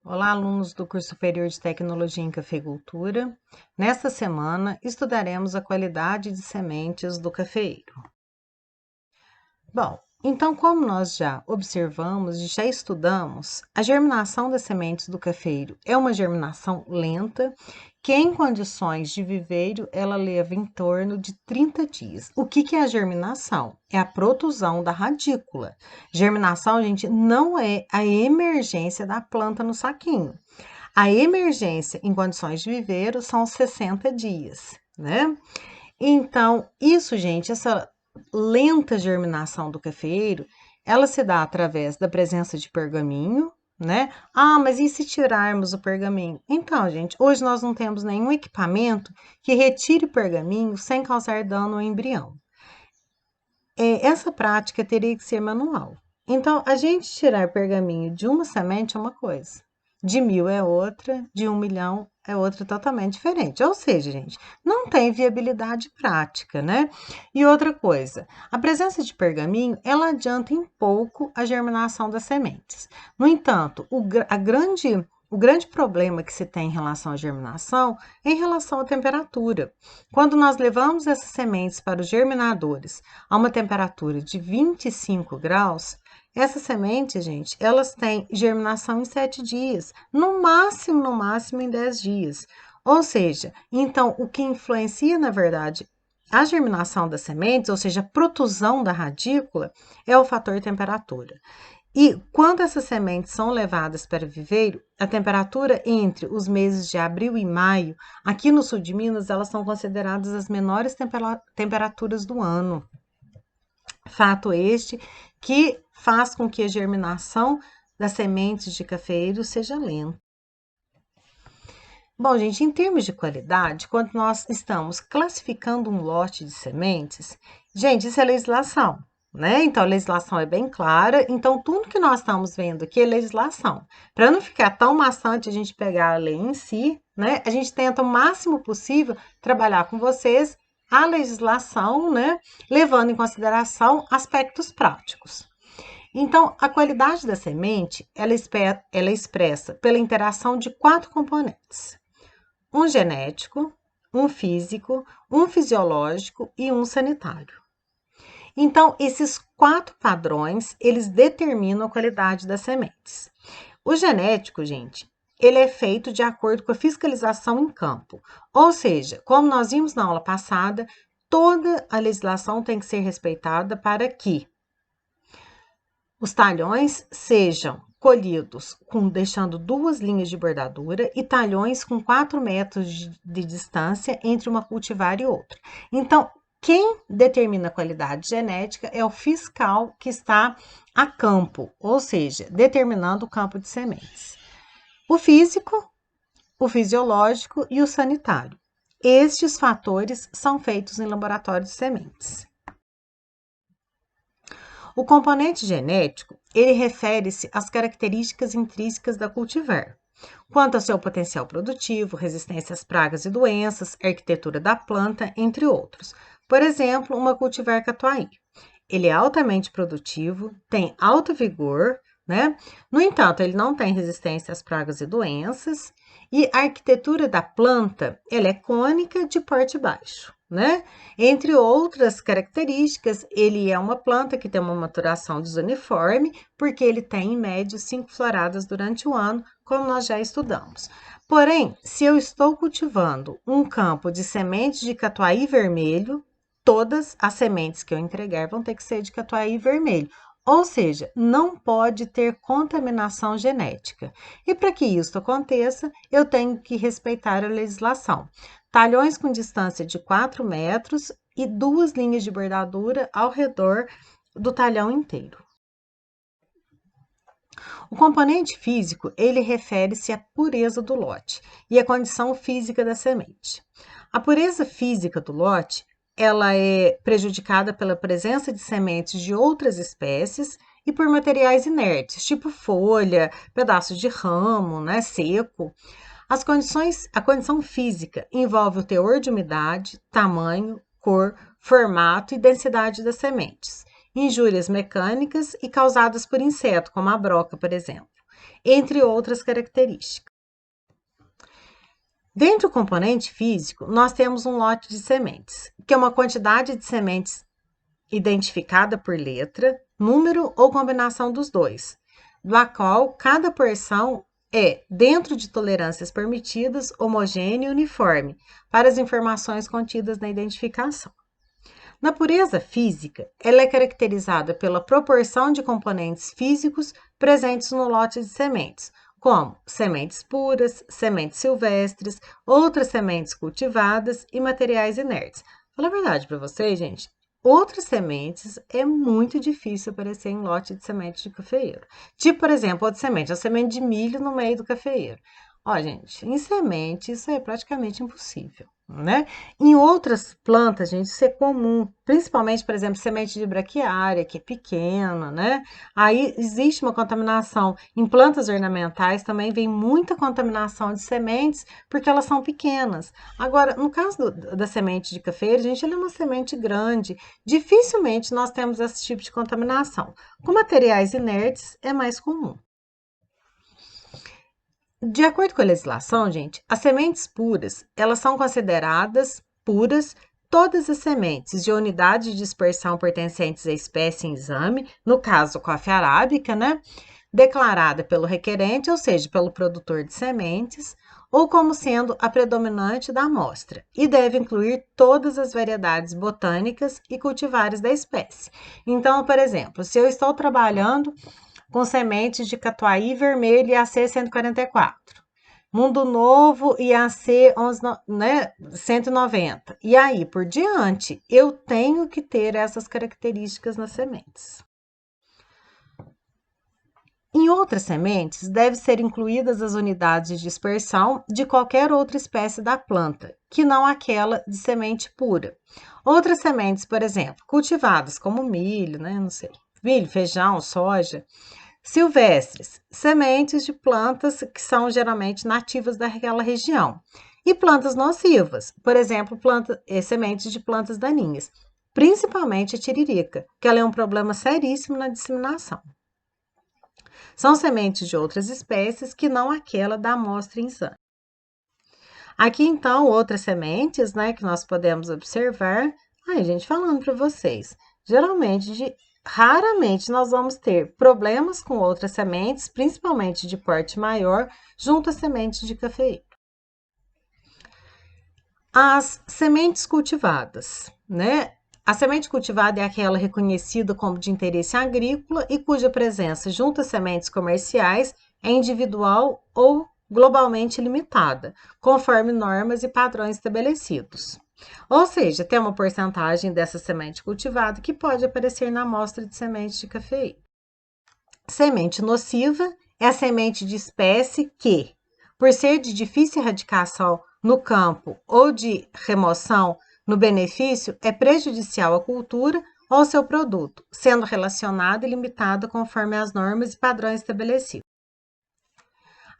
Olá, alunos do curso superior de Tecnologia em Cafeicultura. Nesta semana, estudaremos a qualidade de sementes do cafeeiro. Bom, então, como nós já observamos e já estudamos, a germinação das sementes do cafeiro é uma germinação lenta, que em condições de viveiro ela leva em torno de 30 dias. O que é a germinação? É a protusão da radícula. Germinação, gente, não é a emergência da planta no saquinho. A emergência em condições de viveiro são 60 dias, né? Então, isso, gente, essa lenta germinação do cafeeiro, ela se dá através da presença de pergaminho, né? Ah, mas e se tirarmos o pergaminho? Então, gente, hoje nós não temos nenhum equipamento que retire pergaminho sem causar dano ao embrião. Essa prática teria que ser manual. Então, a gente tirar pergaminho de uma semente é uma coisa, de 1000 é outra, de 1 milhão é outra totalmente diferente. Ou seja, gente, não tem viabilidade prática, né? E outra coisa, a presença de pergaminho, ela adianta em pouco a germinação das sementes. No entanto, o grande problema que se tem em relação à germinação é em relação à temperatura. Quando nós levamos essas sementes para os germinadores a uma temperatura de 25 graus, essas sementes, gente, elas têm germinação em 7 dias, no máximo em 10 dias. Ou seja, então o que influencia, na verdade, a germinação das sementes, ou seja, a protusão da radícula, é o fator temperatura. E quando essas sementes são levadas para o viveiro, a temperatura entre os meses de abril e maio, aqui no sul de Minas, elas são consideradas as menores temperaturas do ano. Fato este que faz com que a germinação das sementes de cafeeiro seja lenta. Bom, gente, em termos de qualidade, quando nós estamos classificando um lote de sementes, gente, isso é legislação, né? Então, a legislação é bem clara. Então, tudo que nós estamos vendo aqui é legislação. Para não ficar tão maçante a gente pegar a lei em si, né? A gente tenta o máximo possível trabalhar com vocês a legislação, né? Levando em consideração aspectos práticos. Então, a qualidade da semente, ela é expressa pela interação de 4 componentes: um genético, um físico, um fisiológico e um sanitário. Então, esses 4 padrões, eles determinam a qualidade das sementes. O genético, gente, ele é feito de acordo com a fiscalização em campo. Ou seja, como nós vimos na aula passada, toda a legislação tem que ser respeitada para que os talhões sejam colhidos deixando 2 linhas de bordadura e talhões com 4 metros de distância entre uma cultivar e outra. Então, quem determina a qualidade genética é o fiscal que está a campo, ou seja, determinando o campo de sementes. O físico, o fisiológico e o sanitário. Estes fatores são feitos em laboratório de sementes. O componente genético, ele refere-se às características intrínsecas da cultivar, quanto ao seu potencial produtivo, resistência às pragas e doenças, arquitetura da planta, entre outros. Por exemplo, uma cultivar catuai. Ele é altamente produtivo, tem alto vigor, né? No entanto, ele não tem resistência às pragas e doenças, e a arquitetura da planta, ela é cônica de porte baixo, né? Entre outras características, ele é uma planta que tem uma maturação desuniforme, porque ele tem, em média, 5 floradas durante o ano, como nós já estudamos. Porém, se eu estou cultivando um campo de sementes de catuai vermelho, todas as sementes que eu entregar vão ter que ser de catuai vermelho. Ou seja, não pode ter contaminação genética. E para que isso aconteça, eu tenho que respeitar a legislação. Talhões com distância de 4 metros e 2 linhas de bordadura ao redor do talhão inteiro. O componente físico, ele refere-se à pureza do lote e à condição física da semente. A pureza física do lote, ela é prejudicada pela presença de sementes de outras espécies e por materiais inertes, tipo folha, pedaços de ramo, né, seco. A condição física envolve o teor de umidade, tamanho, cor, formato e densidade das sementes. Injúrias mecânicas e causadas por inseto, como a broca, por exemplo. entre outras características. Dentro do componente físico, nós temos um lote de sementes, que é uma quantidade de sementes identificada por letra, número ou combinação dos dois, da qual cada porção é, dentro de tolerâncias permitidas, homogênea e uniforme para as informações contidas na identificação. Na pureza física, ela é caracterizada pela proporção de componentes físicos presentes no lote de sementes, como sementes puras, sementes silvestres, outras sementes cultivadas e materiais inertes. Fala a verdade para vocês, gente. Outras sementes é muito difícil aparecer em lote de semente de cafeeiro. Tipo, por exemplo, outra semente, a semente de milho no meio do cafeeiro. Ó, gente, em semente isso é praticamente impossível, né? Em outras plantas, gente, isso é comum, principalmente, por exemplo, semente de braquiária, que é pequena, né? Aí existe uma contaminação. Em plantas ornamentais também vem muita contaminação de sementes, porque elas são pequenas. Agora, no caso da semente de cafeiro, gente, ela é uma semente grande. Dificilmente nós temos esse tipo de contaminação. Com materiais inertes é mais comum. De acordo com a legislação, gente, as sementes puras, elas são consideradas puras todas as sementes de unidade de dispersão pertencentes à espécie em exame, no caso coffea arábica, né, declarada pelo requerente, ou seja, pelo produtor de sementes, ou como sendo a predominante da amostra, e deve incluir todas as variedades botânicas e cultivares da espécie. Então, por exemplo, se eu estou trabalhando com sementes de catuai vermelho e AC 144. Mundo Novo e AC 11, né, 190. E aí, por diante, eu tenho que ter essas características nas sementes. Em outras sementes, devem ser incluídas as unidades de dispersão de qualquer outra espécie da planta, que não aquela de semente pura. Outras sementes, por exemplo, cultivadas como milho, né, não sei, milho, feijão, soja, silvestres, sementes de plantas que são geralmente nativas daquela região. E plantas nocivas, por exemplo, sementes de plantas daninhas, principalmente a tiririca, que ela é um problema seríssimo na disseminação. São sementes de outras espécies que não aquela da amostra em exame. Aqui, então, outras sementes, né, que nós podemos observar. Ai, gente, falando para vocês, raramente nós vamos ter problemas com outras sementes, principalmente de porte maior, junto às sementes de cafeeiro. As sementes cultivadas, né? A semente cultivada é aquela reconhecida como de interesse agrícola e cuja presença junto às sementes comerciais é individual ou globalmente limitada, conforme normas e padrões estabelecidos. Ou seja, tem uma porcentagem dessa semente cultivada que pode aparecer na amostra de semente de cafeína. Semente nociva é a semente de espécie que, por ser de difícil erradicação no campo ou de remoção no benefício, é prejudicial à cultura ou ao seu produto, sendo relacionada e limitada conforme as normas e padrões estabelecidos.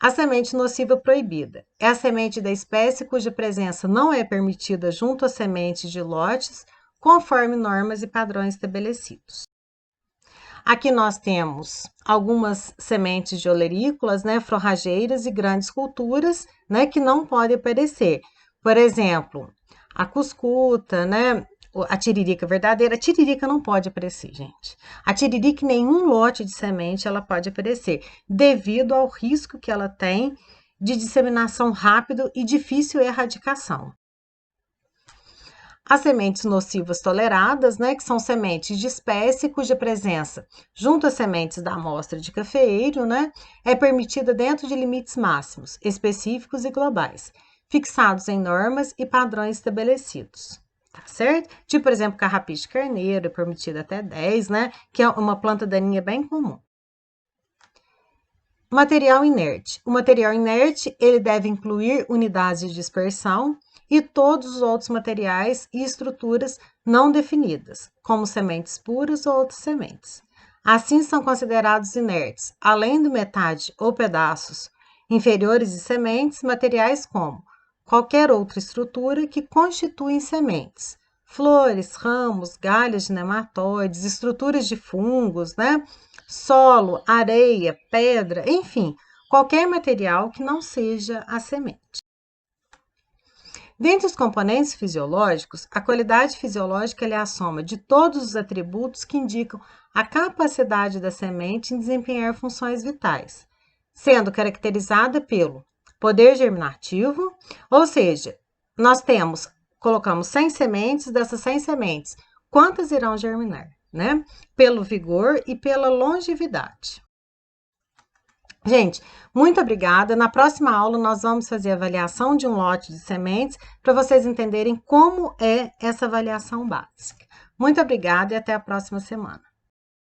A semente nociva proibida é a semente da espécie cuja presença não é permitida junto às sementes de lotes, conforme normas e padrões estabelecidos. Aqui nós temos algumas sementes de olerícolas, né, forrageiras e grandes culturas, né, que não podem aparecer. Por exemplo, a cuscuta, né, a tiririca verdadeira. A tiririca não pode aparecer, gente. A tiririca, em nenhum lote de semente, ela pode aparecer, devido ao risco que ela tem de disseminação rápido e difícil erradicação. As sementes nocivas toleradas, né, que são sementes de espécie cuja presença, junto às sementes da amostra de cafeeiro, né, é permitida dentro de limites máximos, específicos e globais, fixados em normas e padrões estabelecidos. Tá certo? Tipo, por exemplo, carrapicho carneiro, é permitido até 10, né, que é uma planta daninha bem comum. Material inerte. O material inerte, ele deve incluir unidades de dispersão e todos os outros materiais e estruturas não definidas, como sementes puras ou outras sementes. Assim são considerados inertes, além do metade ou pedaços inferiores de sementes, materiais como qualquer outra estrutura que constituem sementes, flores, ramos, galhas de nematóides, estruturas de fungos, né? Solo, areia, pedra, enfim, qualquer material que não seja a semente. Dentre os componentes fisiológicos, a qualidade fisiológica é a soma de todos os atributos que indicam a capacidade da semente em desempenhar funções vitais, sendo caracterizada pelo poder germinativo, ou seja, nós colocamos 100 sementes, dessas 100 sementes, quantas irão germinar, né? Pelo vigor e pela longevidade. Gente, muito obrigada. Na próxima aula, nós vamos fazer a avaliação de um lote de sementes para vocês entenderem como é essa avaliação básica. Muito obrigada e até a próxima semana.